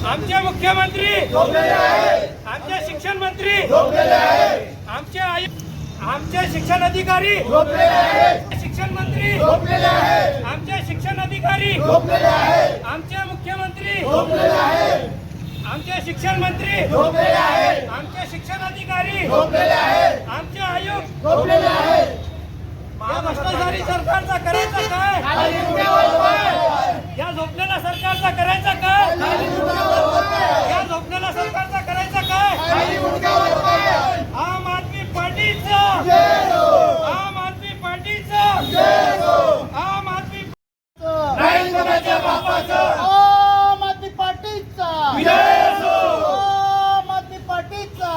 आमचे मुख्यमंत्री आमचे शिक्षण मंत्री आमचे आमचे शिक्षण अधिकारी शिक्षण मंत्री आमचे शिक्षण अधिकारी आमचे मुख्यमंत्री आमचे शिक्षण मंत्री आमचे शिक्षण अधिकारी आमचे आयुक्त या भ्रष्टाचारी सरकारचा करायचा काय? या झोपलेल्या सरकारचा करायचा काय? या झोपलेल्या सरकारचा करायचा काय? आम आदमी पार्टीचा आम आदमी पार्टीचा आम आदमी नाही कोणाच्या बापाचा आम आदमी पार्टीचा आम आदमी पार्टीचा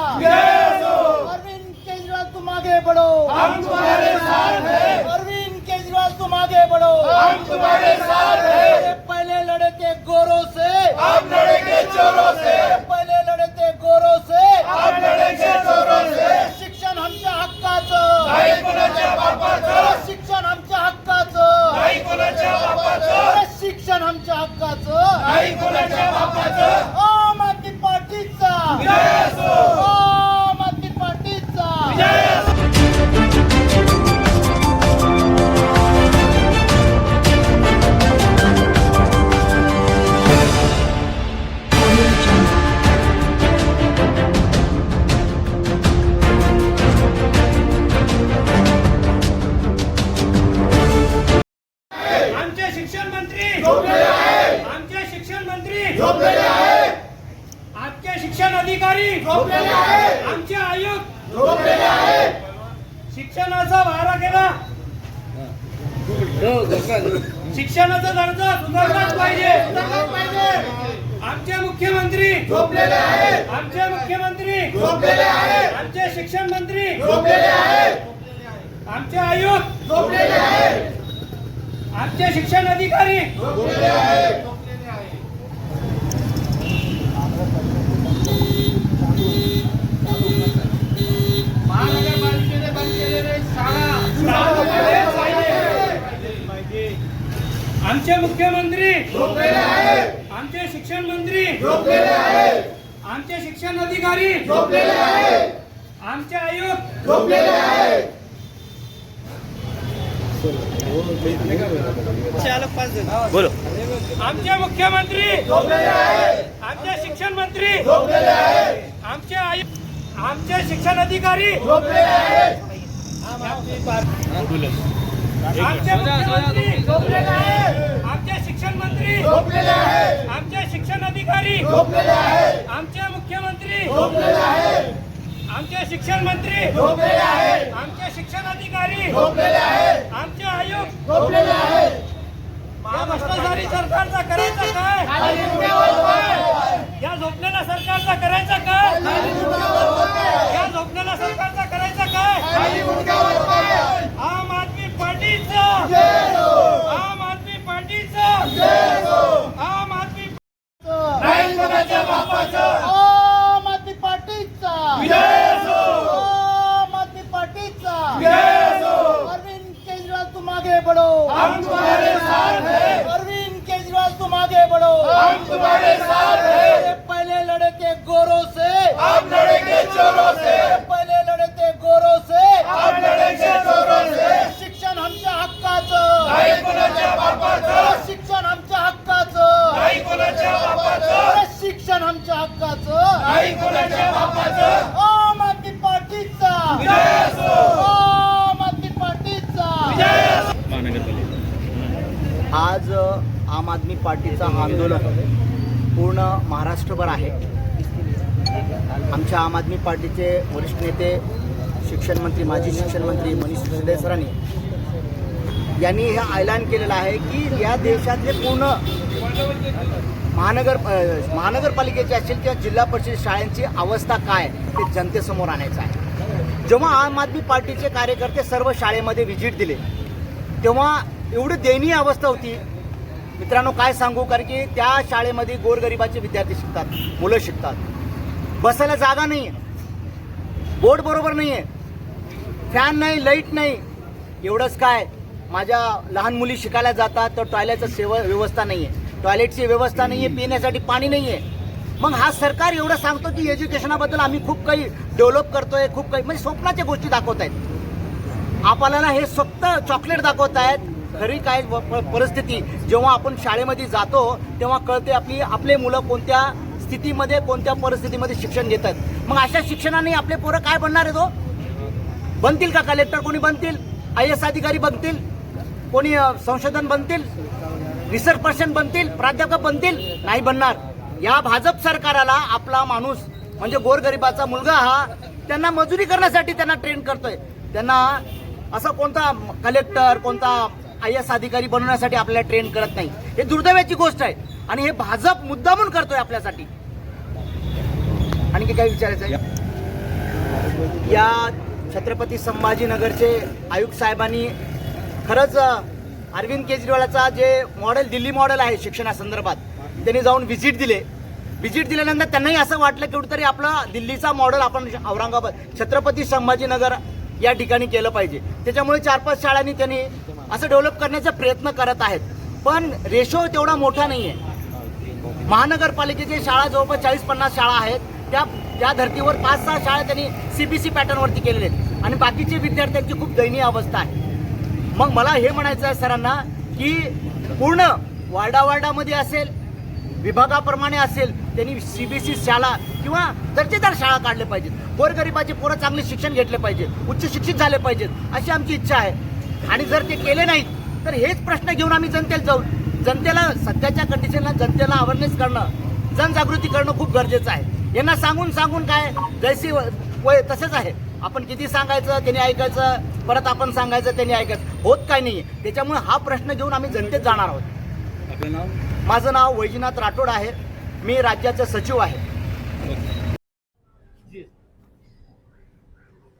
अरविंद केजरीवाल तुम आगे बढ़ो, हम तुम्हारे साथ हैं। अरविंद केजरीवाल तुम आगे बढ़ो, हम तुम्हारे साथ हैं। पहले लड़े थे गोरों से, आप लड़ेंगे चोरों से। पहले लड़े थे गोरों से, आप लड़ेंगे चोरों से। शिक्षण आमच्या हक्काचं, नाही कोणाच्या बापाचं शिक्षण आमच्या हक्काचं, नाही कोणाच्या बापाचं शिक्षण आमच्या हक्काचं, नाही कोणाच्या बापाचं आम आदमी पार्टीचा विजय असो आम आदमी पार्टीचा विजय असो। आमचे शिक्षण मंत्री आमचे शिक्षण मंत्री आमचे शिक्षण अधिकारी आमचे आयुक्त शिक्षणाचा वारा केला शिक्षणाचा दर्जा सुधारलाच पाहिजे आमचे मुख्यमंत्री आमचे मुख्यमंत्री आमचे शिक्षण मंत्री आमचे आयुक्त आमचे शिक्षण अधिकारी महानगरपालिकेने बंद केलेले शाळा आमचे मुख्यमंत्री आमचे शिक्षण मंत्री आमचे शिक्षण अधिकारी आमचे आयुक्त बोलो आमचे मुख्यमंत्री आमचे शिक्षण मंत्री आमचे आयुक्त आमचे शिक्षण अधिकारी आमचे मुख्यमंत्री आमचे शिक्षण मंत्री आमचे शिक्षण अधिकारी आमचे मुख्यमंत्री आमचे शिक्षण मंत्री आमचे शिक्षण अधिकारी आमचे आयुक्त या भ्रष्टाचारी सरकारचा करायचा काय? या झोपलेल्या सरकारचा करायचा काय? या झोपलेल्या सरकारचा करायचा काय? आम आदमी पार्टीचा आम आदमी पार्टीचा आम आदमी नाही कोणाच्या बापाचं आम आदमी पार्टीचा विजय असो आम आदमी पार्टीचा विजय असो। अरविंद केजरीवाल तुम आगे बढ़ो, हम तुम्हारे साथ हैं। अरविंद केजरीवाल तुम आगे बढ़ो, हम तुम्हारे साथ हैं। पहले लड़े थे गोरों से, आप लड़ेंगे चोरों से। पहले लड़े थे गोरों से, आप लड़ेंगे चोरों से। शिक्षण आमच्या हक्काचं, नाही कोणाच्या बापाचं शिक्षण आमच्या हक्काचं, नाही कोणाच्या बापाचं शिक्षण आमच्या हक्काचं, नाही कोणाच्या बापाचं आम आदमी पार्टीचा विजय असो आम आदमी पार्टीचा विजय असो। आज आम आदमी पार्टीचा हा आंदोलन पूर्ण महाराष्ट्रभर आहे। आमच्या आम आदमी पार्टीचे वरिष्ठ नेते शिक्षण मंत्री माजी शिक्षण मंत्री मनीष सिसोदिया सरांनी यांनी हे ऐलान केलेलं आहे की या देशातले पूर्ण महानगरपालिकेचे असेल किंवा जिल्हा परिषद शाळांची अवस्था काय ते जनतेसमोर आणायचं आहे। जेव्हा आम आदमी पार्टीचे कार्यकर्ते सर्व शाळेमध्ये व्हिजिट दिले तेव्हा एवढी दयनीय अवस्था होती मित्रांनो, काय सांगू, कारण की त्या शाळेमध्ये गोरगरिबाचे विद्यार्थी शिकतात, मुलं शिकतात, बसायला जागा नाही आहे, बोर्ड बरोबर नाही आहे, फॅन नाही, लाईट नाही, एवढंच काय माझ्या लहान मुली शिकायला जातात तर टॉयलेटचं व्यवस्था नाही आहे, टॉयलेटची व्यवस्था नाही आहे, पिण्यासाठी पाणी नाही आहे, मग हा सरकार एवढं सांगतो की एज्युकेशनाबद्दल आम्ही खूप काही डेव्हलप करतोय, खूप काही म्हणजे स्वप्नाच्या गोष्टी दाखवत आहेत आपल्याला. हे फक्त चॉकलेट दाखवत आहेत. खरी काय परिस्थिती जेव्हा आपण शाळेमध्ये जातो तेव्हा कळते आपले मुलं कोणत्या स्थितीमध्ये, कोणत्या परिस्थितीमध्ये शिक्षण घेतात. मग अशा शिक्षणाने आपले पोरं काय बनणार आहे? तो बनतील का? कलेक्टर कोणी बनतील? IAS अधिकारी बनतील? कोणी संशोधन बनतील? रिसर्च पर्सन बनतील? प्राध्यापक बनतील? नाही बनणार. या भाजप सरकाराला आपला माणूस म्हणजे गोरगरिबाचा मुलगा हा त्यांना मजुरी करण्यासाठी त्यांना ट्रेन करतोय. त्यांना असं कोणता कलेक्टर, कोणता IAS अधिकारी बनवण्यासाठी आपल्याला ट्रेन करत नाही. हे दुर्दैवाची गोष्ट आहे आणि हे भाजप मुद्दामून करतोय आपल्यासाठी. आणखी काय विचारायचं आहे? या छत्रपती संभाजीनगरचे आयुक्त साहेबांनी खरंच अरविंद केजरीवालाचा जे मॉडेल, दिल्ली मॉडेल आहे शिक्षणासंदर्भात, त्यांनी जाऊन व्हिजिट दिल्यानंतर त्यांनाही असं वाटलं की कुठेतरी आपला दिल्लीचा मॉडेल आपण औरंगाबाद, छत्रपती संभाजीनगर या ठिकाणी केलं पाहिजे. त्याच्यामुळे 4-5 शाळांनी त्यांनी असं डेव्हलप करण्याचा प्रयत्न करत आहेत. पण रेशो तेवढा मोठा नाही आहे. महानगरपालिकेची शाळा जवळपास 40-50 शाळा आहेत. त्या धर्तीवर 5-6 शाळा त्यांनी CBSE पॅटर्नवरती केलेले आहेत आणि बाकीचे विद्यार्थ्यांची खूप दयनीय अवस्था आहे. मग मला हे म्हणायचं आहे सरांना की पूर्ण वार्डामध्ये असेल, विभागाप्रमाणे असेल, त्यांनी CBSE शाळा किंवा दर्जेदार शाळा काढल्या पाहिजेत. गोरगरिबाचे पोरं चांगले शिक्षण घेतले पाहिजे, उच्च शिक्षित झाले पाहिजेत, अशी आमची इच्छा आहे. आणि जर ते केले नाहीत तर हेच प्रश्न घेऊन आम्ही जनतेला जाऊ. जनतेला सध्याच्या कंडिशनला जनतेला अवेअरनेस करणं, जनजागृती करणं खूप गरजेचं आहे. यांना सांगून काय जैसी वय तसंच आहे. आपण किती सांगायचं त्यांनी ऐकायचं, परत आपण सांगायचं त्यांनी ऐकायचं, होत काय नाही. त्याच्यामुळे हा प्रश्न घेऊन आम्ही जनतेत जाणार आहोत. आपलं नाव? माझं नाव वैजनाथ राठोड आहे. मी राज्याचा सचिव आहे.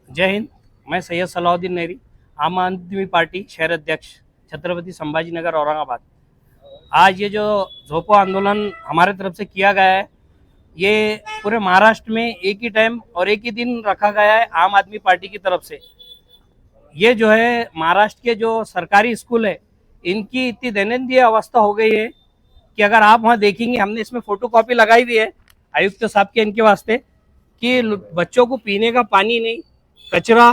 जय हिंद. मैं सैयद सलाउद्दीन नहरी, आम आदमी पार्टी शहर अध्यक्ष, छत्रपति संभाजीनगर औरंगाबाद। आज ये जो झोपो आंदोलन हमारे तरफ से किया गया है, ये पूरे महाराष्ट्र में एक ही टाइम और एक ही दिन रखा गया है आम आदमी पार्टी की तरफ से। ये जो है महाराष्ट्र के जो सरकारी स्कूल है, इनकी इतनी दैनंदिन अवस्था हो गई है कि अगर आप वहाँ देखेंगे, हमने इसमें फोटोकॉपी लगाई हुई है आयुक्त साहब के इनके वास्ते, कि बच्चों को पीने का पानी नहीं, कचरा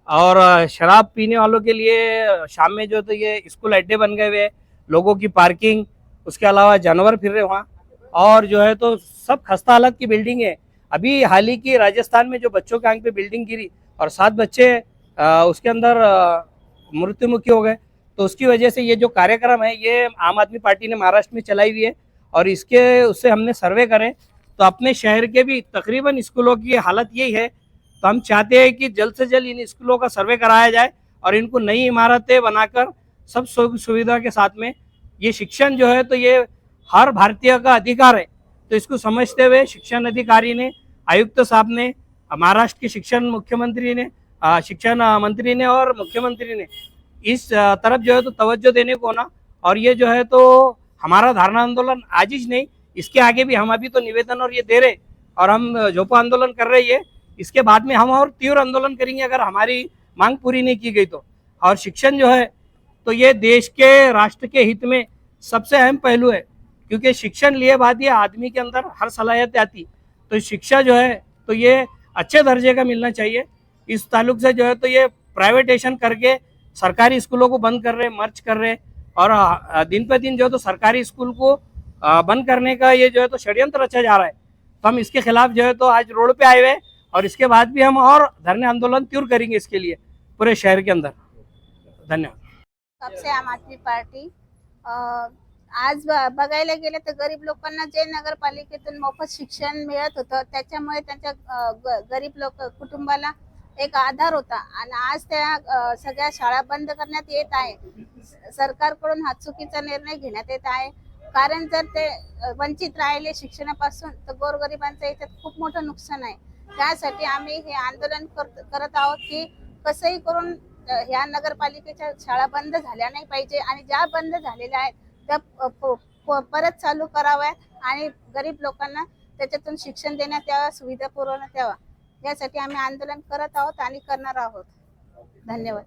और शराब पीने वालों के लिए शाम में जो तो ये स्कूल अड्डे बन गए हुए हैं, लोगों की पार्किंग, उसके अलावा जानवर फिर रहे वहाँ, और जो है तो सब खस्ता हालत की बिल्डिंग है। अभी हाल ही की राजस्थान में जो बच्चों के आंख पे बिल्डिंग गिरी और 7 बच्चे उसके अंदर मृत्युमुखी हो गए, तो उसकी वजह से ये जो कार्यक्रम है ये आम आदमी पार्टी ने महाराष्ट्र में चलाई हुई है। और इसके उससे हमने सर्वे करें तो अपने शहर के भी तकरीबन स्कूलों की हालत यही है। तो हम चाहते हैं कि जल्द से जल्द इन स्कूलों का सर्वे कराया जाए और इनको नई इमारतें बनाकर सब सुविधा के साथ में, ये शिक्षण जो है तो ये हर भारतीय का अधिकार है। तो इसको समझते हुए शिक्षण अधिकारी ने, आयुक्त साहब ने, महाराष्ट्र के शिक्षण मुख्यमंत्री ने, शिक्षण मंत्री ने और मुख्यमंत्री ने इस तरफ जो है तो तवज्जो देने को ना, और ये जो है तो हमारा धरना आंदोलन आज ही नहीं, इसके आगे भी हम अभी तो निवेदन और ये दे रहे और हम झोपो आंदोलन कर रहे हैं। इसके बाद में हम और तीव्र आंदोलन करेंगे अगर हमारी मांग पूरी नहीं की गई तो। और शिक्षण जो है तो ये देश के, राष्ट्र के हित में सबसे अहम पहलू है, क्योंकि शिक्षण लिए बाद ये आदमी के अंदर हर सलाहियत आती। तो शिक्षा जो है तो ये अच्छे दर्जे का मिलना चाहिए। इस ताल्लुक से जो है तो ये प्राइवेटेशन करके सरकारी स्कूलों को बंद कर रहे, मर्ज कर रहे, और दिन पे दिन जो है तो सरकारी स्कूल को बंद करने का ये जो है तो षड्यंत्र रचा जा रहा है। तो हम इसके खिलाफ जो है तो आज रोड पे आए हुए हैं और इसके बाद भी हम और धरने आंदोलन तीव्र करेंगे इसके लिए पूरे शहर के अंदर। धन्यवाद। सबसे आम आदमी पार्टी आज बघायला गेले तर गरीब लोकांना जे नगरपालिकेतून मोफत शिक्षण मिळत होतं, त्याच्यामुळे त्यांच्या गरीब लोक कुटुंबाला एक आधार होता, आणि आज त्या सगळ्या शाळा बंद करण्यात येत आहे। सरकारकडून हा चुकीचा निर्णय घेण्यात येत आहे, कारण जर ते वंचित राहिले शिक्षणापासून तर गोरगरिबांचं याच्यात खूप मोठं नुकसान आहे। त्यासाठी आम्ही हे आंदोलन करत आहोत की कसंही करून ह्या नगरपालिकेच्या शाळा बंद झाल्या नाही पाहिजे, आणि ज्या बंद झालेल्या आहेत त्या परत चालू कराव्यात आणि गरीब लोकांना त्याच्यातून शिक्षण देण्यात यावं, सुविधा पुरवण्यात यावा, यासाठी आम्ही आंदोलन करत आहोत आणि करणार आहोत। धन्यवाद।